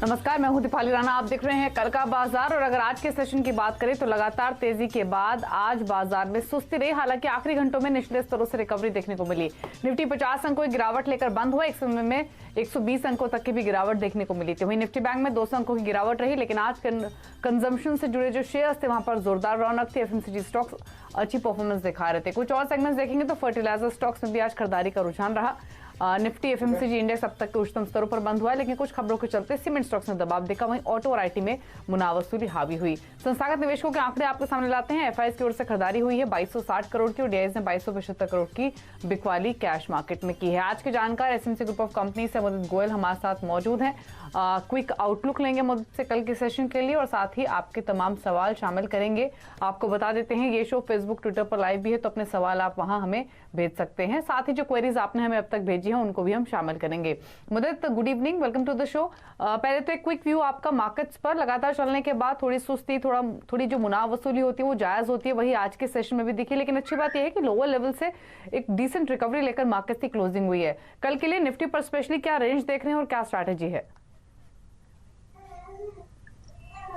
नमस्कार, मैं हूं दीपाली राणा। आप देख रहे हैं कल का बाजार। और अगर आज के सेशन की बात करें तो लगातार तेजी के बाद आज बाजार में सुस्ती रही। हालांकि आखिरी घंटों में निचले स्तरों से रिकवरी देखने को मिली। निफ्टी 50 अंकों की गिरावट लेकर बंद हुआ। एक समय में 120 अंकों तक की भी गिरावट देखने को मिली थी। वहीं निफ्टी बैंक में 200 अंकों की गिरावट रही। लेकिन आज कंजम्पशन से जुड़े जो शेयर्स थे वहां पर जोरदार रौनक थी। एफएमसीजी स्टॉक्स अच्छी परफॉर्मेंस दिखा रहे थे। कुछ और सेगमेंट्स देखेंगे तो फर्टिलाइजर स्टॉक्स में भी आज खरीदारी का रुझान रहा। निफ्टी एफएमसीजी इंडेक्स अब तक के उच्चतम स्तरों पर बंद हुआ है। लेकिन कुछ खबरों के चलते सीमेंट स्टॉक्स ने दबाव देखा। वहीं ऑटो और आईटी में मुनावसूली हावी हुई। संस्थागत निवेशकों के आंकड़े आपके सामने लाते हैं। एफआईएस की ओर से खरीदारी हुई है 2260 करोड़ की और डीआईएस ने 2275 करोड़ की बिकवाली कैश मार्केट में की है। आज के जानकार एसएमसी ग्रुप ऑफ कंपनी से मुदित गोयल हमारे साथ मौजूद हैं। क्विक आउटलुक लेंगे मुदित से कल के सेशन के लिए और साथ ही आपके तमाम सवाल शामिल करेंगे। आपको बता देते हैं ये शो फेसबुक ट्विटर पर लाइव भी है, तो अपने सवाल आप वहां हमें भेज सकते हैं। साथ ही जो क्वेरीज आपने हमें अब तक भेजी हैं उनको भी हम शामिल करेंगे। Mudit, good evening, welcome to the show. पहले तो एक क्विक व्यू आपका मार्केट्स पर। लगातार चलने के बाद थोड़ी सुस्ती, थोड़ी जो मुनाफ वसूली होती है वो जायज होती है, वही आज के सेशन में भी दिखी। लेकिन अच्छी बात यह है कि लोअर लेवल से एक डिसेंट रिकवरी लेकर मार्केट की क्लोजिंग हुई है। कल के लिए निफ्टी पर स्पेशली क्या रेंज देख रहे हैं और क्या स्ट्रैटेजी है?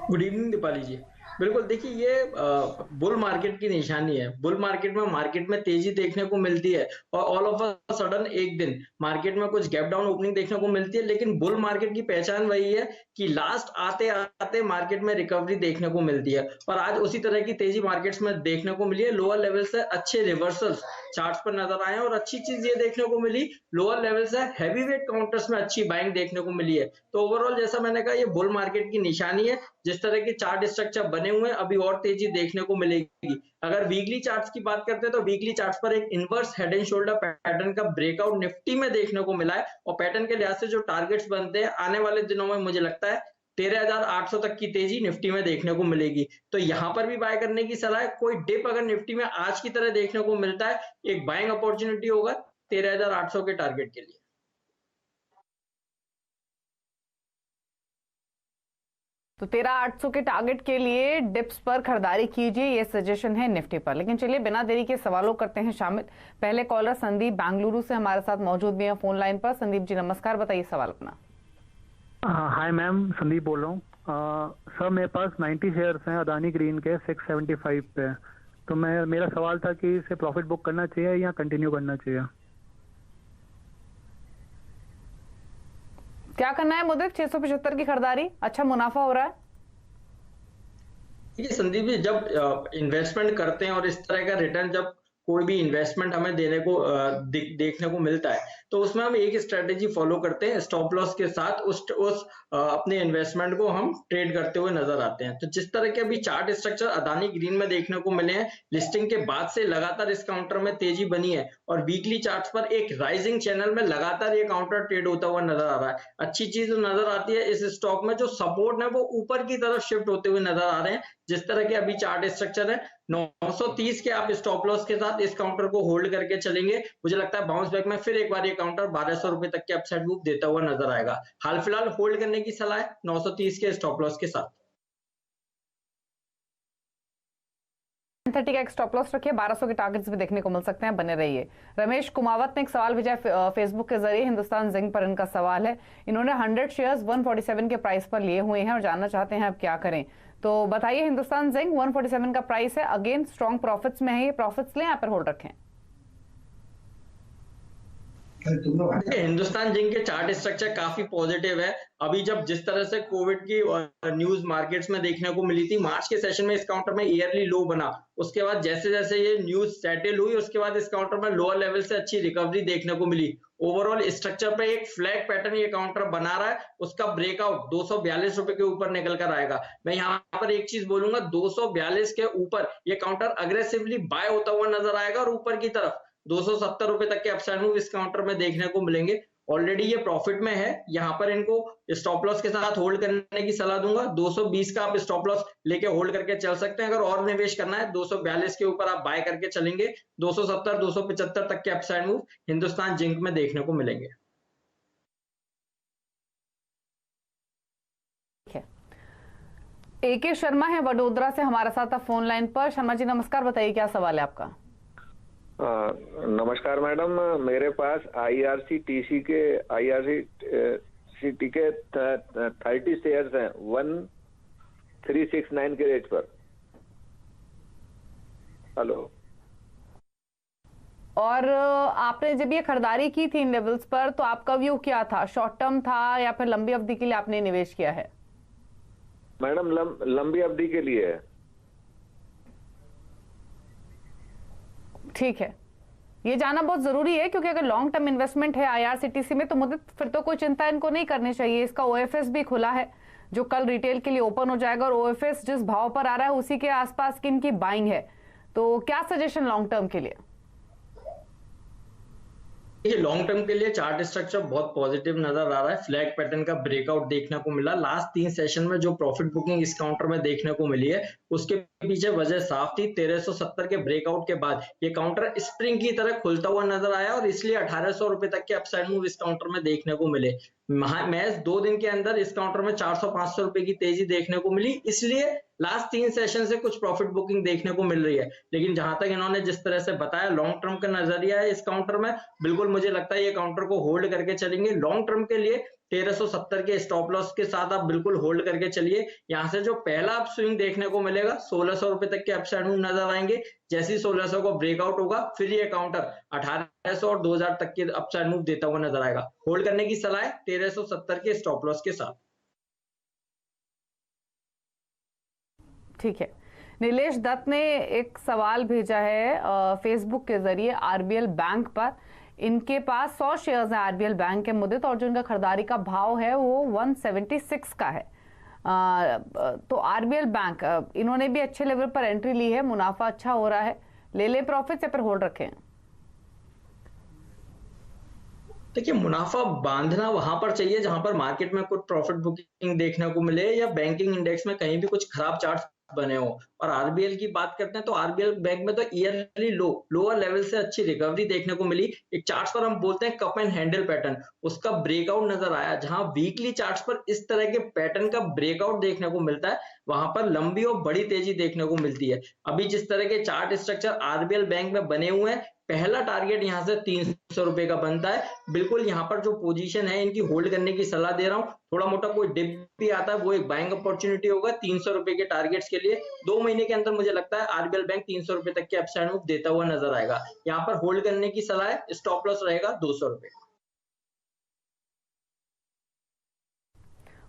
गुड इवनिंग दीपाली जी। बिल्कुल, देखिए ये बुल मार्केट की निशानी है। बुल मार्केट में तेजी देखने को मिलती है और ऑल ऑफ अ सडन एक दिन मार्केट में कुछ गैप डाउन ओपनिंग देखने को मिलती है। लेकिन बुल मार्केट की पहचान वही है कि लास्ट आते आते मार्केट में रिकवरी देखने को मिलती है और आज उसी तरह की तेजी मार्केट्स में देखने को मिली है। लोअर लेवल से अच्छे रिवर्सल्स चार्ट्स पर नजर आए और अच्छी चीज ये देखने को मिली, लोअर लेवल से हैवी वेट काउंटर्स में अच्छी बाइंग देखने को मिली है। तो ओवरऑल जैसा मैंने कहा, ये बुल मार्केट की निशानी है। जिस तरह के चार्ट स्ट्रक्चर बने हुए हैं अभी और तेजी देखने को मिलेगी। अगर वीकली चार्ट्स की बात करते हैं तो वीकली चार्ट्स पर एक inverse head and shoulder pattern का ब्रेकआउट निफ्टी में देखने को मिला है और पैटर्न के लिहाज से जो टारगेट्स बनते हैं आने वाले दिनों में मुझे लगता है 13,800 तक की तेजी निफ्टी में देखने को मिलेगी। तो यहां पर भी बाय करने की सलाह है। कोई डिप अगर निफ्टी में आज की तरह देखने को मिलता है, एक बाइंग अपॉर्चुनिटी होगा 13,800 के टारगेट के लिए। तो 13,800 के टारगेट के लिए डिप्स पर खरीदारी कीजिए, ये सजेशन है निफ्टी पर। लेकिन चलिए बिना देरी के सवालों करते हैं शामिल। पहले कॉलर संदीप बेंगलुरु से हमारे साथ मौजूद भी हैं फोन लाइन पर। संदीप जी नमस्कार, बताइए सवाल अपना। हाय मैम, संदीप बोल रहा हूँ। सर मेरे पास 90 शेयर्स हैं अदानी ग्रीन के 675 पे। तो मेरा सवाल था कि इसे प्रॉफिट बुक करना चाहिए या कंटिन्यू करना चाहिए? क्या करना है मुदित? 675 की खरीदारी, अच्छा मुनाफा हो रहा है। देखिए संदीप जी, जब इन्वेस्टमेंट करते हैं और इस तरह का रिटर्न जब कोई भी इन्वेस्टमेंट हमें देने को देखने को मिलता है तो उसमें हम एक स्ट्रेटेजी फॉलो करते हैं। स्टॉप लॉस के साथ उस अपने इन्वेस्टमेंट को हम ट्रेड करते हुए नजर आते हैं। तो जिस तरह के अभी चार्ट स्ट्रक्चर अदानी ग्रीन में देखने को मिले हैं, लिस्टिंग के बाद से लगातार इस काउंटर में तेजी बनी है और वीकली चार्ट्स पर एक राइजिंग चैनल में लगातार ये काउंटर ट्रेड होता हुआ नजर आ रहा है। अच्छी चीज नजर आती है इस स्टॉक में, जो सपोर्ट है वो ऊपर की तरफ शिफ्ट होते हुए नजर आ रहे हैं। जिस तरह के अभी चार्ट स्ट्रक्चर है 930 के आप स्टॉप लॉस के साथ इस काउंटर को होल्ड करके चलेंगे। मुझे लगता है बाउंस बैक में फिर एक बार ये काउंटर 1200 रुपए तक के अपसाइड मूव देता हुआ नजर आएगा। हाल फिलहाल होल्ड करने की सलाह है 930 के स्टॉप लॉस के साथ। 30 का एक स्टॉप लॉस रखिए, 1200 के टारगेट्स भी देखने को मिल सकते हैं, बने रहिए। रमेश कुमावत ने एक सवाल भेजा फेसबुक के जरिए। हिंदुस्तान जिंक पर इनका सवाल है। इन्होंने 100 शेयर्स 147 के प्राइस पर लिए हुए हैं और जानना चाहते हैं अब क्या करें। तो बताइए, हिंदुस्तान जिंक 147 का प्राइस है, अगेन स्ट्रॉन्ग प्रॉफिट्स में है, ये प्रॉफिट्स लें या पर होल्ड रखें? हिंदुस्तान जिंक के चार्ट स्ट्रक्चर काफी पॉजिटिव है। अभी जब जिस तरह से कोविड की न्यूज मार्केट्स में देखने को मिली थी, मार्च के सेशन में इस काउंटर में ईयरली लो बना। उसके बाद जैसे जैसे ये न्यूज सेटल हुई उसके बाद इस काउंटर में लोअर लेवल से अच्छी रिकवरी देखने को मिली। ओवरऑल स्ट्रक्चर पे एक फ्लैग पैटर्न ये काउंटर बना रहा है। उसका ब्रेकआउट 242 रुपए के ऊपर निकल कर आएगा। मैं यहाँ पर एक चीज बोलूंगा, 242 के ऊपर ये काउंटर अग्रेसिवली बाय होता हुआ नजर आएगा और ऊपर की तरफ 270 रुपए तक के अपसाइड मूव इस काउंटर में देखने को मिलेंगे। ऑलरेडी ये प्रॉफिट में है। यहाँ पर इनको स्टॉप लॉस के साथ होल्ड करने की सलाह दूंगा। 220 का आप स्टॉप लॉस लेके होल्ड करके चल सकते हैं। अगर और निवेश करना है 242 के ऊपर आप बाय करके चलेंगे। 270 275 तक के अपसाइड मूव हिंदुस्तान जिंक में देखने को मिलेंगे। एके शर्मा है वडोदरा से हमारे साथ फोन लाइन पर। शर्मा जी नमस्कार, बताइए क्या सवाल है आपका? नमस्कार मैडम, मेरे पास IRCTC सिटी के 30 शेयर्स हैं 1369 के रेट पर। हेलो। और आपने जब ये खरीदारी की थी इन लेवल्स पर तो आपका व्यू क्या था, शॉर्ट टर्म था या फिर लंबी अवधि के लिए आपने निवेश किया है? मैडम लंबी अवधि के लिए है। ठीक है, ये जानना बहुत जरूरी है क्योंकि अगर लॉन्ग टर्म इन्वेस्टमेंट है आईआरसीटीसी में तो मुझे फिर तो कोई चिंता इनको नहीं करनी चाहिए। इसका ओएफएस भी खुला है जो कल रिटेल के लिए ओपन हो जाएगा और ओएफएस जिस भाव पर आ रहा है उसी के आसपास की इनकी बाइंग है। तो क्या सजेशन लॉन्ग टर्म के लिए? ये लॉन्ग टर्म के लिए चार्ट स्ट्रक्चर बहुत पॉजिटिव नजर आ रहा है। फ्लैग पैटर्न का ब्रेकआउट देखने को मिला। लास्ट 3 सेशन में जो प्रॉफिट बुकिंग इस काउंटर में देखने को मिली है उसके पीछे वजह साफ थी। 1370 के ब्रेकआउट के बाद ये काउंटर स्प्रिंग की तरह खुलता हुआ नजर आया और इसलिए 1800 रुपए तक के अपसाइड मूव इस काउंटर में देखने को मिले। महज 2 दिन के अंदर इस काउंटर में 400-500 रुपए की तेजी देखने को मिली, इसलिए लास्ट 3 सेशन से कुछ प्रॉफिट बुकिंग देखने को मिल रही है। लेकिन जहां तक इन्होंने जिस तरह से बताया लॉन्ग टर्म का नजरिया है इस काउंटर में, बिल्कुल मुझे लगता है ये काउंटर को होल्ड करके चलेंगे। लॉन्ग टर्म के लिए 1370 के स्टॉप लॉस के साथ आप बिल्कुल होल्ड करके चलिए। यहां से जो पहला अप स्विंग देखने को मिलेगा 1600 रुपए तक के अपसाइड मूव नजर आएंगे। जैसे ही 1600 को ब्रेकआउट होगा फिर ये काउंटर 1800 और 2000 तक के अपसाइड मूव देता हुआ नजर आएगा। होल्ड करने की सलाह है 1370 के स्टॉप लॉस के साथ। ठीक है, नीलेश दत्त ने एक सवाल भेजा है फेसबुक के जरिए आरबीएल बैंक पर। इनके पास 100 शेयर्स हैं आरबीएल बैंक के मुद्दत और जो इनका खरीदारी का भाव है वो 176 का है। तो आरबीएल बैंक इन्होंने भी अच्छे लेवल पर एंट्री ली है, मुनाफा अच्छा हो रहा है, ले प्रॉफिट या फिर होल्ड रखें? देखिए, मुनाफा बांधना वहां पर चाहिए जहां पर मार्केट में कुछ प्रॉफिट बुकिंग देखने को मिले या बैंकिंग इंडेक्स में कहीं भी कुछ खराब चार्ट बने हो। और आरबीएल की बात करते हैं तो आरबीएल बैंक में तो ईयरली लोअर लेवल से अच्छी रिकवरी देखने को मिली। एक चार्ट्स पर हम बोलते हैं कप एंड हैंडल पैटर्न, उसका ब्रेकआउट नजर आया। जहां वीकली चार्ट्स पर इस तरह के पैटर्न का ब्रेकआउट देखने को मिलता है वहां पर लंबी और बड़ी तेजी देखने को मिलती है। अभी जिस तरह के चार्ट स्ट्रक्चर आरबीएल बैंक में बने हुए हैं, पहला टारगेट यहां से 300 रुपए का बनता है। बिल्कुल यहां पर जो पोजीशन है इनकी होल्ड करने की सलाह दे रहा हूं। थोड़ा मोटा कोई डिप भी आता है वो एक बाइंग अपॉर्चुनिटी होगा 300 रुपए के टारगेट्स के लिए। 2 महीने के अंदर मुझे लगता है आरबीएल बैंक 300 रुपए तक के अपसाइड मूव देता हुआ नजर आएगा। यहाँ पर होल्ड करने की सलाह है, स्टॉप लॉस रहेगा 200 रुपए।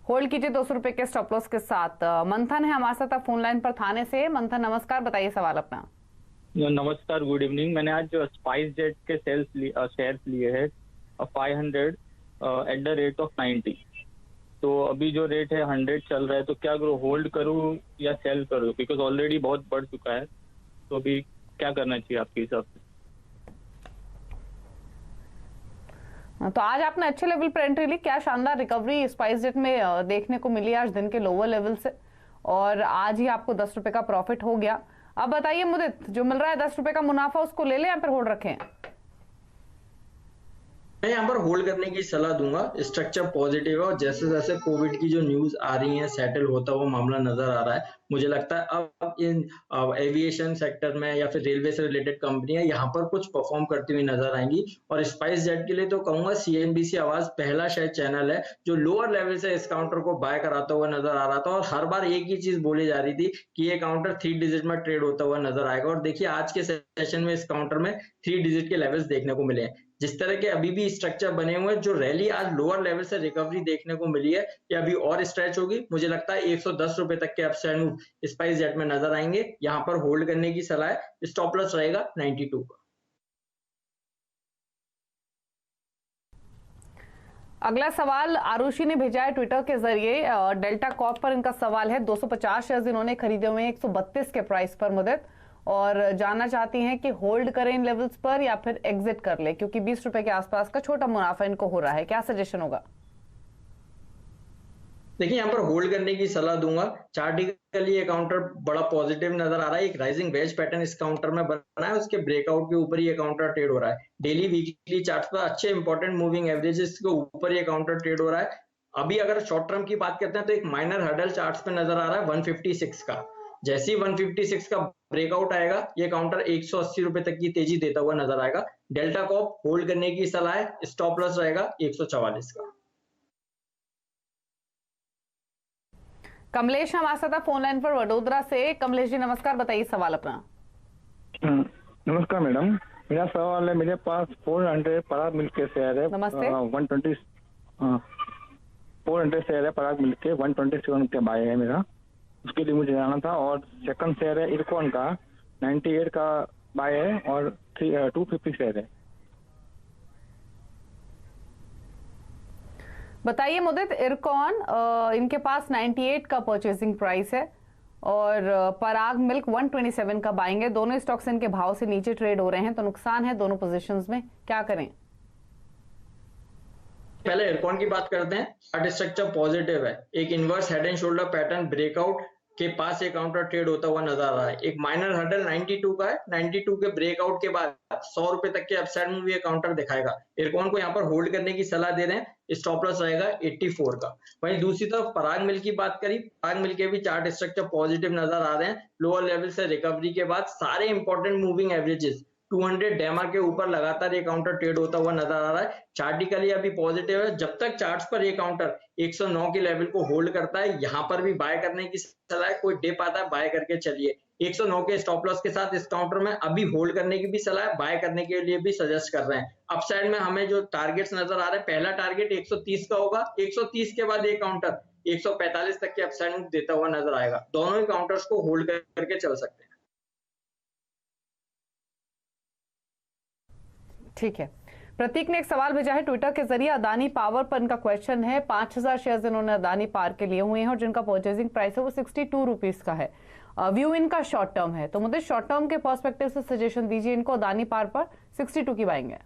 होल्ड कीजिए 200 रुपए के स्टॉप लॉस के साथ। मंथन है हमारे साथ फोन लाइन पर थाने से। मंथन नमस्कार, बताइए सवाल अपना। नमस्कार, गुड इवनिंग। मैंने आज स्पाइस जेट के शेयर्स लिए हैं 500 एट द रेट ऑफ 90। तो अभी जो रेट है 100 चल रहा है, तो क्या करूँ, होल्ड करूँ या सेल करूँ? बिकॉज ऑलरेडी बहुत बढ़ चुका है, तो अभी क्या करना चाहिए आपके हिसाब से? तो आज आपने अच्छे लेवल पर एंट्री ली, क्या शानदार रिकवरी स्पाइस जेट में देखने को मिली आज दिन के लोअर लेवल से, और आज ही आपको 10 रुपए का प्रॉफिट हो गया। अब बताइए मुदित, जो मिल रहा है 10 रुपए का मुनाफा उसको ले लें या फिर होल्ड रखें? मैं यहाँ पर होल्ड करने की सलाह दूंगा। स्ट्रक्चर पॉजिटिव है और जैसे जैसे कोविड की जो न्यूज आ रही है सेटल होता हुआ मामला नजर आ रहा है। मुझे लगता है अब इन एविएशन सेक्टर में या फिर रेलवे से रिलेटेड कंपनियां यहाँ पर कुछ परफॉर्म करती हुई नजर आएंगी। और स्पाइस जेट के लिए तो कहूंगा सीएनबीसी आवाज पहला शायद चैनल है जो लोअर लेवल से इस काउंटर को बाय कराता हुआ नजर आ रहा था और हर बार एक ही चीज बोली जा रही थी कि ये काउंटर 3 डिजिट में ट्रेड होता हुआ नजर आएगा। और देखिए आज के सेशन में इस काउंटर में 3 डिजिट के लेवल्स देखने को मिले हैं। जिस तरह के अभी भी स्ट्रक्चर बने हुए हैं, जो रैली आज लोअर लेवल से रिकवरी देखने को मिली है या अभी और स्ट्रेच होगी, मुझे लगता है 110 रुपए तक के अपसाइड मूव स्पाइस जेट में नजर आएंगे। यहां पर होल्ड करने की सलाह है, स्टॉप लॉस रहेगा 92 का। अगला सवाल आरुषि ने भेजा है ट्विटर के जरिए। डेल्टा कॉर्प पर इनका सवाल है। 250 शेयर्स इन्होंने खरीदे हुए हैं 132 के प्राइस पर मुदित, और जानना चाहती हैं कि होल्ड करें इन लेवल्स पर या फिर एग्जिट कर ले, क्योंकि 20 रुपए के आसपास का छोटा मुनाफा इनको हो रहा है। क्या सजेशन होगा? देखिए, यहाँ पर होल्ड करने की सलाह दूंगा। चार्टिकली ये काउंटर बड़ा पॉजिटिव नजर आ रहा है। एक राइजिंग वेज पैटर्न इस काउंटर में बना है, उसके ब्रेकआउट के ऊपर ये काउंटर ट्रेड हो रहा है। डेली वीकली चार्ट्स पर अच्छे इंपॉर्टेंट मूविंग एवरेजेस के ऊपर ये काउंटर ट्रेड हो रहा है। अभी अगर शॉर्ट टर्म की बात करते हैं तो एक माइनर हर्डल चार्ट्स पे नजर आ रहा है 156 का। जैसे ही 156 का ब्रेकआउट आएगा ये काउंटर 180 रुपए तक की तेजी देता हुआ नजर आएगा। डेल्टा कॉर्प होल्ड करने की सलाह है, स्टॉप लॉस रहेगा 144 का। कमलेश हमारे साथ फोन लाइन पर वडोदरा से। कमलेश जी नमस्कार, बताइए सवाल अपना। नमस्कार मैडम, मेरा सवाल है, मेरे पास 400 पराग मिल्क के शेयर है। नमस्ते। 120 400 शेयर है पराग मिल्क के, 127 के बाय है मेरा, उसके लिए मुझे जाना था। और सेकंड शेयर है इरकॉन का, 98 का बाय है और 250 शेयर है। बताइए मुदित, इरकॉन इनके पास 98 का परचेसिंग प्राइस है और पराग मिल्क 127 का बाइंग है। दोनों स्टॉक्स इनके भाव से नीचे ट्रेड हो रहे हैं, तो नुकसान है दोनों पोजीशंस में, क्या करें? पहले इरकॉन की बात करते हैं। चार्ट स्ट्रक्चर पॉजिटिव है, एक inverse head and shoulder pattern breakout के पास ये काउंटर ट्रेड होता हुआ नजर आ रहा है। एक माइनर हर्डल 92 का है, 92 के ब्रेकआउट के बाद 100 रुपए तक के अपसाइड मूव ये काउंटर दिखाएगा। इरकॉन को यहाँ पर होल्ड करने की सलाह दे रहे हैं, स्टॉप लॉस रहेगा 84 का। वहीं दूसरी तरफ पराग मिल्क की बात करी, पराग मिल्क के भी चार्ट स्ट्रक्चर पॉजिटिव नजर आ रहे हैं। लोअर लेवल से रिकवरी के बाद सारे इंपॉर्टेंट मूविंग एवरेजेस 200 डेमा के ऊपर लगातार ये काउंटर ट्रेड होता हुआ नजर आ रहा है। चार्टिकली अभी पॉजिटिव है, जब तक चार्ट्स पर ये काउंटर 109 के लेवल को होल्ड करता है, यहां पर भी बाय करने की सलाह है। कोई डिप आता है बाय करके चलिए। 109 के स्टॉप लॉस के साथ इस काउंटर में अभी होल्ड करने की भी सलाह है, बाय करने के लिए भी सजेस्ट कर रहे हैं। अपसाइड में हमें जो टारगेट्स नजर आ रहे हैं, पहला टारगेट 130 का होगा, 130 के बाद ये काउंटर 145 तक के अपसाइड मूव देता हुआ नजर आएगा। दोनों ही काउंटर्स को होल्ड करके चल सकते हैं। ठीक है, प्रतीक ने एक सवाल भेजा है ट्विटर के जरिए। अदानी पावर पर इनका क्वेश्चन है। 5000 शेयर्स इन्होंने अदानी पावर के लिए हुए हैं और जिनका परचेसिंग प्राइस है वो 62 रुपीज का है। व्यू इनका शॉर्ट टर्म है, तो मुझे शॉर्ट टर्म के पर्सपेक्टिव से सजेशन दीजिए इनको। अदानी पावर पर 62 की बाइंग है।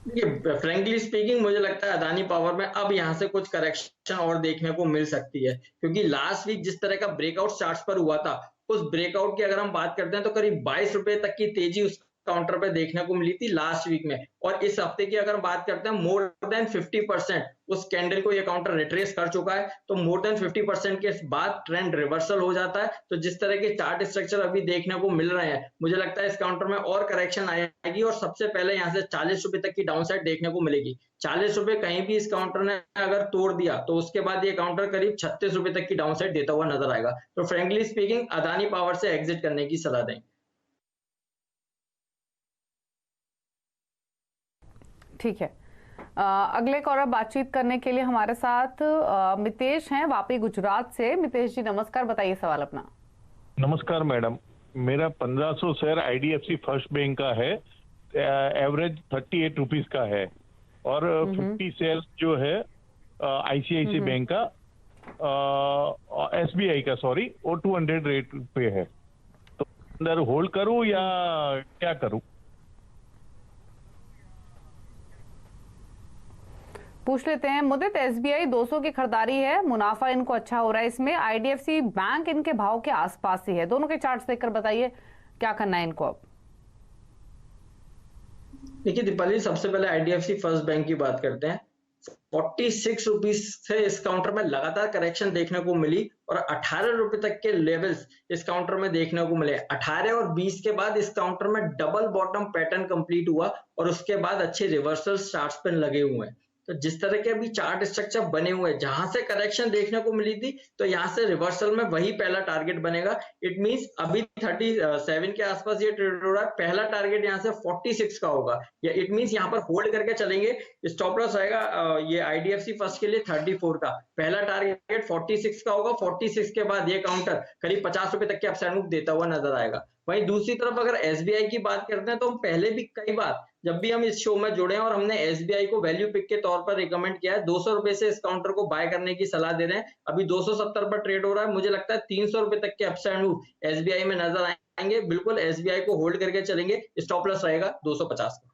देखिए, फ्रेंकली स्पीकिंग मुझे लगता है अदानी पावर में अब यहां से कुछ करेक्शन और देखने को मिल सकती है, क्योंकि लास्ट वीक जिस तरह का ब्रेकआउट चार्ट्स पर हुआ था, उस ब्रेकआउट की अगर हम बात करते हैं तो करीब 22 रुपए तक की तेजी उस काउंटर पे देखने को मिली थी लास्ट वीक में। और इस हफ्ते की अगर बात करते हैं, मोर देन 50% उस कैंडल को ये काउंटर रिट्रेस कर चुका है। तो मोर देन 50% के बाद ट्रेंड रिवर्सल हो जाता है। तो जिस तरह के चार्ट स्ट्रक्चर अभी देखने को मिल रहे हैं, मुझे लगता है इस काउंटर में और करेक्शन आएगी और सबसे पहले यहाँ से 40 रुपए तक की डाउनसाइड देखने को मिलेगी। 40 रुपए कहीं भी इस काउंटर ने अगर तोड़ दिया तो उसके बाद ये काउंटर करीब 36 रुपए तक की डाउनसाइड देता हुआ नजर आएगा। तो फ्रेंकली स्पीकिंग अदानी पावर से एग्जिट करने की सलाह देंगे। ठीक है, अगले कॉलर बातचीत करने के लिए हमारे साथ मितेश हैं वापी गुजरात से। मितेश जी नमस्कार, बताइए सवाल अपना। नमस्कार मैडम, मेरा 1500 शेयर IDFC फर्स्ट बैंक का है, एवरेज 38 रुपीज का है और 50 शेयर जो है ICICI बैंक का, SBI का सॉरी, वो 200 रेट पे है, तो अंदर होल्ड करूं या क्या करूं? पूछ लेते हैं मुदित। SBI 200 की खरीदारी है, मुनाफा इनको अच्छा हो रहा है इसमें। IDFC बैंक इनके भाव के आसपास ही है। दोनों के चार्ट्स देखकर बताइए क्या करना है इनको अब। देखिए दीपाली, सबसे पहले IDFC फर्स्ट बैंक की बात करते हैं। 46 रुपीज से इस काउंटर में लगातार करेक्शन देखने को मिली और 18 रुपए तक के लेवल्स इस काउंटर में देखने को मिले। 18 और 20 के बाद इस काउंटर में डबल बॉटम पैटर्न कंप्लीट हुआ और उसके बाद अच्छे रिवर्सल चार्ट्स पे लगे हुए हैं। तो जिस तरह के अभी चार्ट स्ट्रक्चर बने हुए हैं, जहां से करेक्शन देखने को मिली थी, तो यहां से रिवर्सल में वही पहला टारगेट बनेगा। इट मींस अभी 37 के आसपास ये ट्रेड हो रहा है, पहला टारगेट यहां से 46 का होगा, या इट मींस यहां पर होल्ड करके चलेंगे। स्टॉप लॉस आएगा ये IDFC फर्स्ट के लिए 34 का, पहला टारगेट 46 का होगा। 46 के बाद ये काउंटर करीब 50 रुपए तक के अपसाइड मूव देता हुआ नजर आएगा। वहीं दूसरी तरफ अगर SBI की बात करते हैं, तो हम पहले भी कई बार जब भी हम इस शो में जुड़े हैं और हमने SBI को वैल्यू पिक के तौर पर रिकमेंड किया है, 200 रुपए से इस काउंटर को बाय करने की सलाह दे रहे हैं। अभी 270 पर ट्रेड हो रहा है, मुझे लगता है 300 रुपए तक के अपसाइड मूव SBI में नजर आएंगे। बिल्कुल SBI को होल्ड करके चलेंगे, स्टॉप लॉस रहेगा 250 का।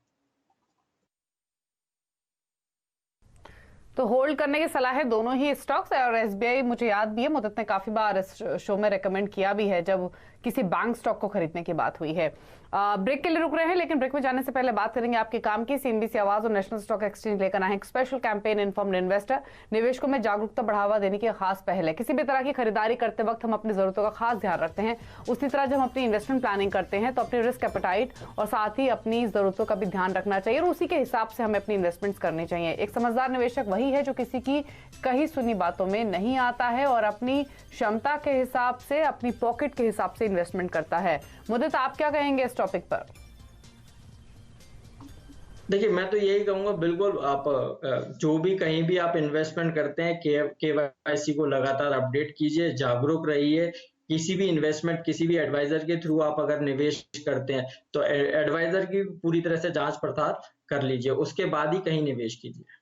तो होल्ड करने की सलाह है दोनों ही स्टॉक्स है। और SBI मुझे याद भी है, मुदत ने काफी बार इस शो में रेकमेंड किया भी है जब किसी बैंक स्टॉक को खरीदने की बात हुई है। ब्रेक के लिए रुक रहे हैं, लेकिन ब्रेक में जाने से पहले बात करेंगे आपके काम की। सीएनबीसी आवाज और नेशनल स्टॉक एक्सचेंज लेकर आए एक स्पेशल कैंपेन इन्फॉर्म्ड इन्वेस्टर। निवेशकों में जागरूकता बढ़ावा देने की खास पहल है। किसी भी तरह की खरीदारी करते वक्त हम अपनी जरूरतों का खास ध्यान रखते हैं, उसी तरह जब हम अपनी इन्वेस्टमेंट प्लानिंग करते हैं तो अपनी रिस्क एपेटाइट और साथ ही अपनी जरूरतों का भी ध्यान रखना चाहिए और उसी के हिसाब से हमें अपनी इन्वेस्टमेंट्स करनी चाहिए। एक समझदार निवेशक वही है जो किसी की कही सुनी बातों में नहीं आता है और अपनी क्षमता के हिसाब से, अपनी पॉकेट के हिसाब से इन्वेस्टमेंट करता है। मुदित, आप क्या कहेंगे इस टॉपिक पर? देखिए, मैं तो यही कहूंगा, बिल्कुल आप जो भी कहीं भी आप इन्वेस्टमेंट करते हैं, केवाईसी को लगातार अपडेट कीजिए, जागरूक रहिए। किसी भी इन्वेस्टमेंट किसी भी एडवाइजर के थ्रू आप अगर निवेश करते हैं तो एडवाइजर की पूरी तरह से जांच पड़ताल कर लीजिए, उसके बाद ही कहीं निवेश कीजिए।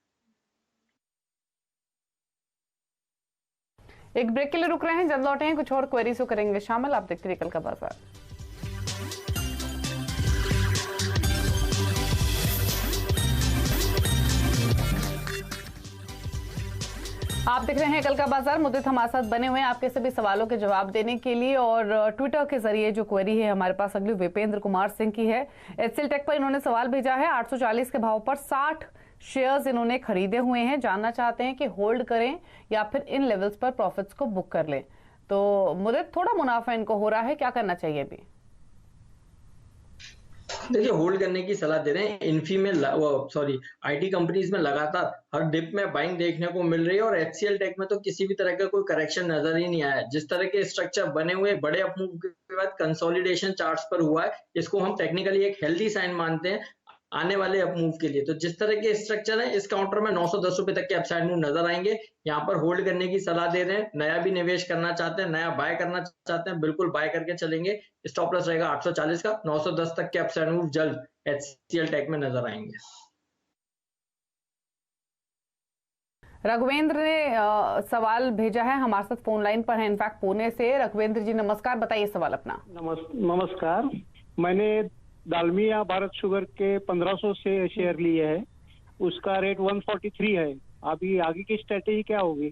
एक ब्रेक के लिए रुक रहे हैं, जल्द लौटे हैं, कुछ और क्वेरीज को करेंगे शामिल। आप देखते रहिए कल का बाजार। आप देख रहे हैं कल का बाजार। मुद्दे हमारे साथ बने हुए हैं आपके सभी सवालों के जवाब देने के लिए और ट्विटर के जरिए जो क्वेरी है हमारे पास अगली विपेंद्र कुमार सिंह की है। एचसीएल टेक पर इन्होंने सवाल भेजा है। 840 के भाव पर 60 शेयर्स इन्होंने खरीदे हुए हैं। जानना चाहते हैं कि होल्ड करें या फिर इन लेवल्स पर प्रॉफिट्स को बुक कर लें। तो मुझे थोड़ा मुनाफा इनको हो रहा है, क्या करना चाहिए अभी? देखिए, होल्ड करने की सलाह दे रहे हैं। इन्फी में आईटी कंपनीज में लगातार हर डिप में बाइंग देखने को मिल रही है और एचसीएल टेक में तो किसी भी तरह का कोई करेक्शन नजर ही नहीं आया। जिस तरह के स्ट्रक्चर बने हुए बड़े अपमूव के बाद कंसोलिडेशन चार्ट्स पर हुआ है, इसको हम टेक्निकली एक हेल्दी साइन मानते हैं आने वाले अपमूव के लिए। तो जिस तरह के स्ट्रक्चर है, इस काउंटर में 910 रुपए तक के अपसाइड मूव नजर आएंगे। यहाँ पर होल्ड करने की सलाह दे रहे हैं। नया भी निवेश करना चाहते हैं, नया बाय करना चाहते हैं, बिल्कुल बाय करके चलेंगे। स्टॉप लॉस रहेगा 840 का। 910 तक के अपसाइड मूव जल्द एचसीएल टेक में नजर आएंगे। रघुवेंद्र ने सवाल भेजा है, हमारे साथ फोन लाइन पर है, इनफैक्ट पुणे से। रघुवेंद्र जी नमस्कार, बताइए सवाल अपना। नमस्कार। मैंने दालमिया भारत शुगर के 1500 से शेयर लिए है, उसका रेट 143 है। अभी आगे की स्ट्रेटेजी क्या होगी?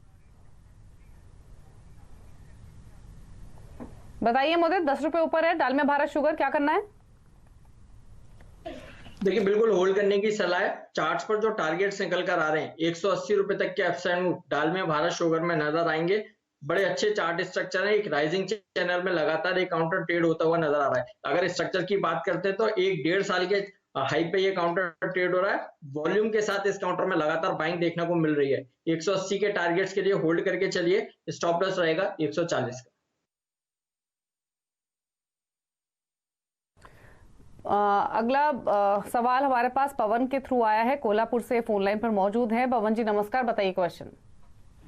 बताइए मुझे। 10 रुपए ऊपर है दालमिया भारत शुगर, क्या करना है? देखिए, बिल्कुल होल्ड करने की सलाह है। चार्ट्स पर जो टारगेट्स निकल कर आ रहे हैं, 180 रुपए तक के upside move Dalmia Bharat Sugar में नजर आएंगे। बड़े अच्छे चार्ट स्ट्रक्चर है। एक राइजिंग चैनल में लगातार एक काउंटर ट्रेड होता हुआ नजर आ रहा है। अगर स्ट्रक्चर की बात करते हैं तो 1-1.5 साल के हाई पे ये काउंटर ट्रेड हो रहा है। वॉल्यूम के साथ इस काउंटर में लगातार बाइंग देखने को मिल रही है। 180 के टारगेट्स के लिए होल्ड करके चलिए। स्टॉप लॉस रहेगा 140 का। अगला सवाल हमारे पास पवन के थ्रू आया है, कोल्हापुर से फोन लाइन पर मौजूद है। पवन जी नमस्कार, बताइए क्वेश्चन।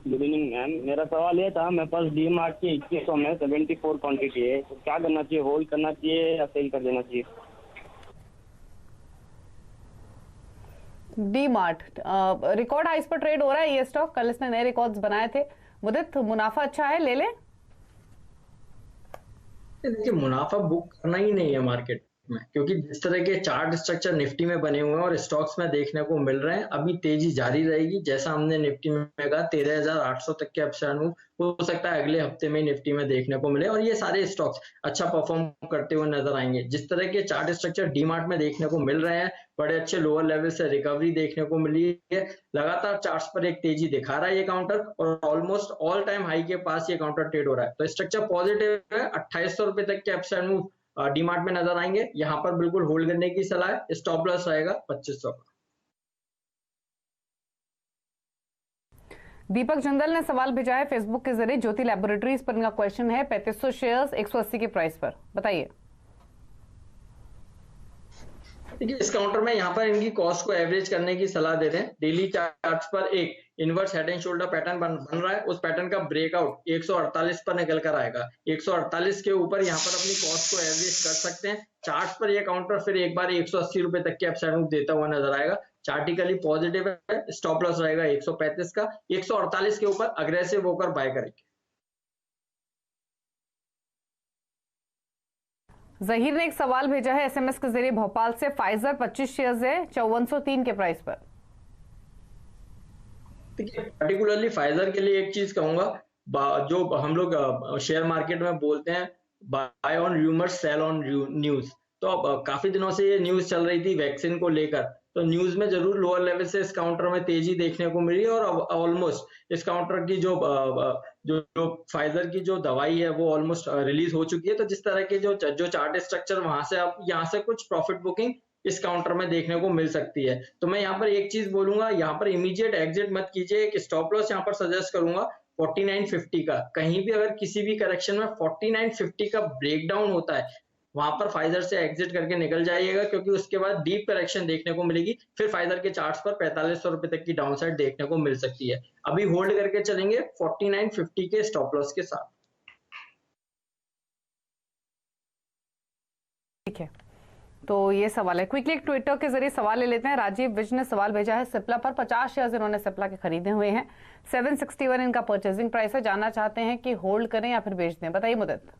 गुड इवनिंग मैम, मेरा सवाल ये था, मेरे पास डी मार्ट की 2100 में 74 क्वांटिटी है, तो क्या करना चाहिए? होल्ड करना चाहिए या सेल कर देना चाहिए? डी मार्ट रिकॉर्ड हाइस पर ट्रेड हो रहा है ये स्टॉक। कल इसने नए रिकॉर्ड्स बनाए थे। मुदित, मुनाफा अच्छा है, ले ले? देखिए, मुनाफा बुक करना ही नहीं है मार्केट में, क्योंकि जिस तरह के चार्ट स्ट्रक्चर निफ्टी में बने हुए हैं और स्टॉक्स में देखने को मिल रहे हैं, अभी तेजी जारी रहेगी। जैसा हमने निफ्टी में कहा, 13,800 तक के अपसाइड मूव हो सकता है अगले हफ्ते में निफ्टी में देखने को मिले और ये सारे स्टॉक्स अच्छा परफॉर्म करते हुए नजर आएंगे। जिस तरह के चार्ट स्ट्रक्चर डीमार्ट में देखने को मिल रहे हैं, बड़े अच्छे लोअर लेवल से रिकवरी देखने को मिली है। लगातार चार्ट्स पर एक तेजी दिखा रहा है ये काउंटर और ऑलमोस्ट ऑल टाइम हाई के पास ये काउंटर ट्रेड हो रहा है। तो स्ट्रक्चर पॉजिटिव है। 2800 रुपए तक के अपसाइड मूव डीमार्ट में नजर आएंगे। यहाँ पर बिल्कुल होल्ड करने की सलाह है। स्टॉप लॉस रहेगा 2500 का। दीपक जंदल ने सवाल भेजा है फेसबुक के जरिए। ज्योति लैबोरेटरीज पर इनका क्वेश्चन है, 3500 शेयर्स 180 के प्राइस पर, बताइए। देखिए, इस काउंटर में यहाँ पर इनकी कॉस्ट को एवरेज करने की सलाह दे रहे हैं। डेली चार्ट्स पर एक inverse head and shoulder pattern बन रहा है। उस पैटर्न का ब्रेकआउट 148 पर निकल कर आएगा। 148 के ऊपर यहाँ पर अपनी कॉस्ट को एवरेज कर सकते हैं। चार्ट्स पर यह काउंटर फिर एक बार 180 रुपए तक के अपसाइड मूव देता हुआ नजर आएगा। चार्टिकली पॉजिटिव है। स्टॉप लॉस रहेगा 135 का। 148 के ऊपर अग्रेसिव होकर बाय करेंगे। जहीर ने एक सवाल भेजा है एसएमएस के जरिए भोपाल से। फाइजर 25 शेयर्स है 5403 के प्राइस पर। पर्टिकुलरली फाइजर के लिए एक चीज कहूंगा, जो हम लोग शेयर मार्केट में बोलते हैं, buy on rumours sell on news. तो अब काफी दिनों से ये न्यूज चल रही थी वैक्सीन को लेकर, तो न्यूज में जरूर लोअर लेवल से इस काउंटर में तेजी देखने को मिली और अब ऑलमोस्ट इस काउंटर की जो फाइजर की जो दवाई है वो ऑलमोस्ट रिलीज हो चुकी है। तो जिस तरह के जो चार्ट स्ट्रक्चर वहां से आप यहाँ से कुछ प्रॉफिट बुकिंग इस काउंटर में देखने को मिल सकती है। तो मैं यहाँ पर एक चीज बोलूंगा, यहाँ पर इमीडिएट एग्जिट मत कीजिए। एक स्टॉप लॉस यहाँ पर सजेस्ट करूंगा 4950 का। कहीं भी अगर किसी भी करेक्शन में 4950 का ब्रेकडाउन होता है, वहां पर फाइजर से एग्जिट करके निकल जाइएगा, क्योंकि उसके बाद डीप करेक्शन देखने को मिलेगी। फिर फाइजर के चार्ट्स पर 4500 रुपए तक की डाउनसाइड देखने को मिल सकती है। अभी होल्ड करके चलेंगे 4950 के स्टॉप लॉस के साथ। ठीक है, तो ये सवाल है। क्विकली एक ट्विटर के जरिए सवाल ले लेते हैं। राजीव विज ने सवाल भेजा है, सिप्ला पर 50 शेयर्स इन्होंने सिप्ला के खरीदे हुए हैं, 761 इनका परचेजिंग प्राइस है। जानना चाहते हैं कि होल्ड करें या फिर बेच दें, बताइए मुदत।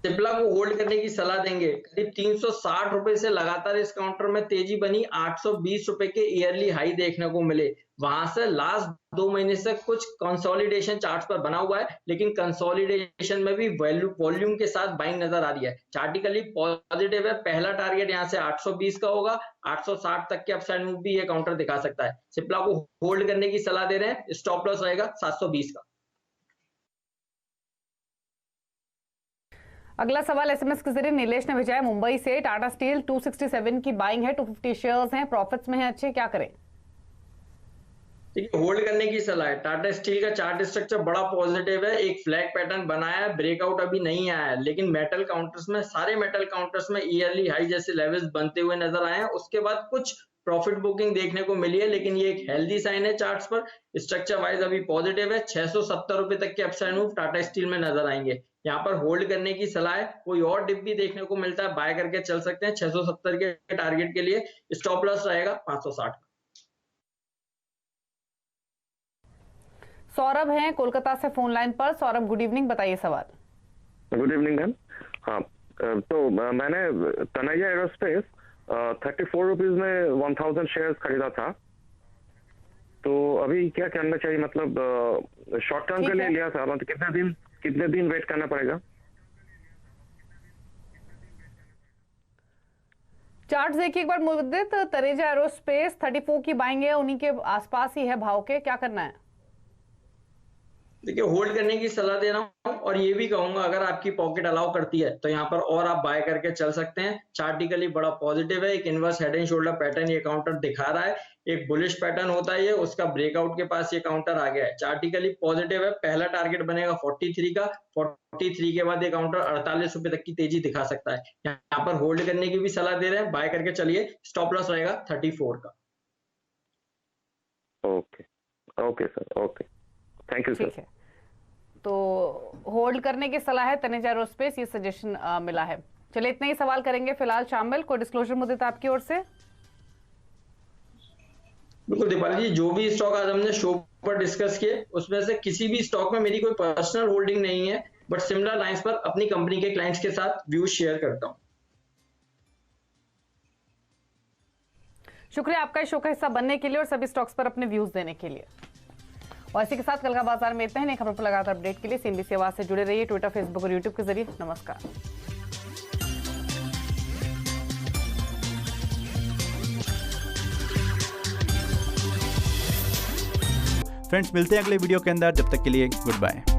सिप्ला को होल्ड करने की सलाह देंगे। करीब 360 रुपए से लगातार इस काउंटर में तेजी बनी, 820 रुपए के ईयरली हाई देखने को मिले। वहां से लास्ट 2 महीने से कुछ कंसोलिडेशन चार्ट्स पर बना हुआ है, लेकिन कंसोलिडेशन में भी वॉल्यूम के साथ बाइंग नजर आ रही है। चार्टिकली पॉजिटिव है। पहला टारगेट यहाँ से 820 का होगा, 860 तक के अपसाइड मूव भी ये काउंटर दिखा सकता है। सिप्ला को होल्ड करने की सलाह दे रहे हैं। स्टॉप लॉस रहेगा 720 का। अगला सवाल एसएमएस के जरिए नीलेश ने भेजा है मुंबई से। टाटा स्टील 267 की बाइंग है, 250 शेयर्स हैं, प्रॉफिट्स में है अच्छे, क्या करें? देखिए, होल्ड करने की सलाह है। टाटा स्टील का चार्ट स्ट्रक्चर बड़ा पॉजिटिव है, एक फ्लैग पैटर्न बनाया है, ब्रेकआउट अभी नहीं आया है, लेकिन मेटल काउंटर्स में, सारे मेटल काउंटर्स में ईयरली हाई जैसे लेवल्स बनते हुए नजर आए हैं। उसके बाद कुछ प्रॉफिट बुकिंग देखने को मिली है, लेकिन ये एक हेल्दी साइन है। चार्ट्स पर स्ट्रक्चर वाइज अभी पॉजिटिव है। 670 रुपए तक के अपसाइड मूव टाटा स्टील में नजर आएंगे। यहाँ पर होल्ड करने की सलाह है। कोई और डिप भी देखने को मिलता है, बाय करके चल सकते हैं 670 के टारगेट के लिए। स्टॉप लॉस रहेगा 560। सौरभ हैं कोलकाता से फोन लाइन पर। सौरभ गुड इवनिंग, बताइए सवाल। Good evening ma'am. हाँ, तो मैंने तनैया एरोस्पेस 34 रुपीज में 1000 शेयर्स खरीदा था, तो अभी क्या करना चाहिए? मतलब शॉर्ट टर्म के लिए लिया था, मतलब कितने दिन वेट करना पड़ेगा? चार्ट देखिए एक बार मुद्दत। तनेजा एरोस्पेस 34 की बाइंग है, उन्हीं के आसपास ही है भाव के, क्या करना है? देखिए, होल्ड करने की सलाह दे रहा हूं, और ये भी कहूंगा अगर आपकी पॉकेट अलाउ करती है तो यहाँ पर और आप बाय करके चल सकते हैं। चार्टिकली बड़ा पॉजिटिव है। एक inverse head and shoulder pattern ये काउंटर दिखा रहा है। एक बुलिश पैटर्न होता है ये, उसका ब्रेकआउट के पास ये काउंटर आ गया है। चार्टिकली पॉजिटिव है। पहला टारगेट बनेगा 43 का। 43 के बाद ये काउंटर 48 रुपए तक की तेजी दिखा सकता है। यहाँ पर होल्ड करने की भी सलाह दे रहे हैं, बाय करके चलिए। स्टॉप लॉस रहेगा 34 का। Okay okay sir, okay, thank you sir. ठीक है, तो होल्ड करने की सलाह है तनेजा एरोस्पेस, ये सजेशन मिला है। चलिए इतने ही सवाल करेंगे फिलहाल शामिल। कोई डिस्क्लोजर मुद्दे आपकी ओर से? बिल्कुल दीपाली जी, जो भी स्टॉक आज हमने शो पर डिस्कस किए उसमें से किसी भी स्टॉक में मेरी कोई पर्सनल होल्डिंग नहीं है, बट सिमिलर लाइंस पर अपनी कंपनी के क्लाइंट्स के साथ व्यूज शेयर करता हूं। शुक्रिया आपका इस शो का हिस्सा बनने के लिए और सभी स्टॉक्स पर अपने व्यूज देने के लिए। और इसी के साथ कल का बाजार में इतना ही। नई खबर पर लगातार अपडेट के लिए CNBC आवाज से जुड़े रहिए, ट्विटर, फेसबुक और यूट्यूब के जरिए। नमस्कार। फ्रेंड्स, मिलते हैं अगले वीडियो के अंदर। जब तक के लिए गुड बाय।